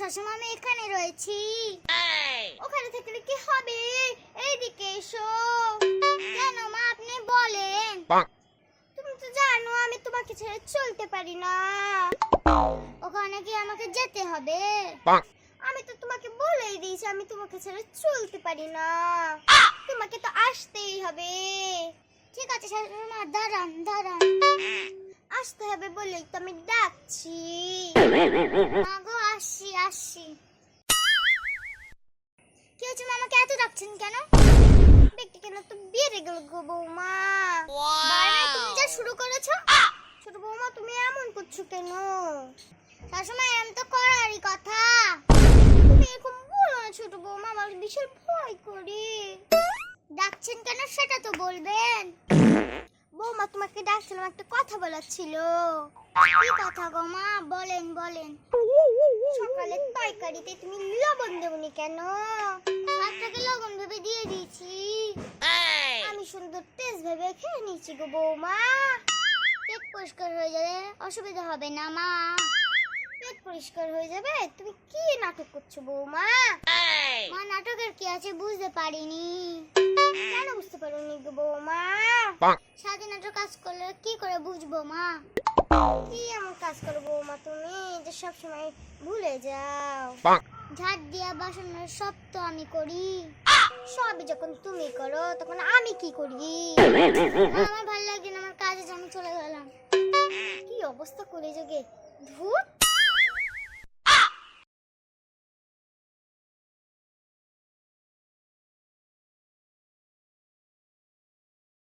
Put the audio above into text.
শাশুমা আমি এখানে রয়েছি। ওখানে থাকলে কি হবে? এইদিকে এসো। কেন মা আপনি বলেন? তুমি তো জানো আমি তোমাকে ছেড়ে চলতে পারি না। ওখানে কি আমাকে যেতে হবে? আমি তো তোমাকে বলেই দিয়েছি আমি তোমাকে ছেড়ে চলতে পারি না। তোমাকে তো আসতেই হবে। ঠিক আছে শাশুমা, দাঁড়ান দাঁড়ান। আসতে হবে বলেই তো আমি ডাকছি। মা গো, আসি আসি। কি হয়েছে মা, আমাকে এত ডাকছেন কেন? দেখতে কেন তো বেড়ে গেল গো বৌমা। বারবার তুমি যা শুরু করেছো। ছোট বৌমা তুমি এমন করছো কেন? শাশুমা এমন তো করারই কথা। তুমি এরকম বলো না ছোট বৌমা, আমার বিশাল ভয় করি। ডাকছেন কেন সেটা তো বলবেন। বৌমা তোমাকে ডাকছিলাম, একটা কথা বলার ছিল। কি কথা গো মা, বলেন বলেন। সকালে তরকারিতে তুমি লবণ দেওনি কেন? ভাতটাকে লবণ ভেবে দিয়ে দিয়েছি। আমি সুন্দর টেস্ট ভেবে খেয়ে নিয়েছি গো বৌমা। পেট পরিষ্কার হয়ে যাবে, অসুবিধা হবে না মা। পেট পরিষ্কার হয়ে যাবে। তুমি কি নাটক করছো বৌমা? মা নাটকের কি আছে বুঝতে পারিনি। কেন বুঝতে পারোনি গো বৌমা? স্বাধীনতার কাজ করলে কি করে বুঝবো মা? কি এমন কাজ করো বৌমা তুমি যে সব সময় ভুলে যাও? ঝাড় দিয়া বাসন সব তো আমি করি। সবই যখন তুমি করো তখন আমি কি করি? আমার ভালো লাগে না, আমার কাজে আমি চলে গেলাম। কি অবস্থা করে যোগে, ধুর।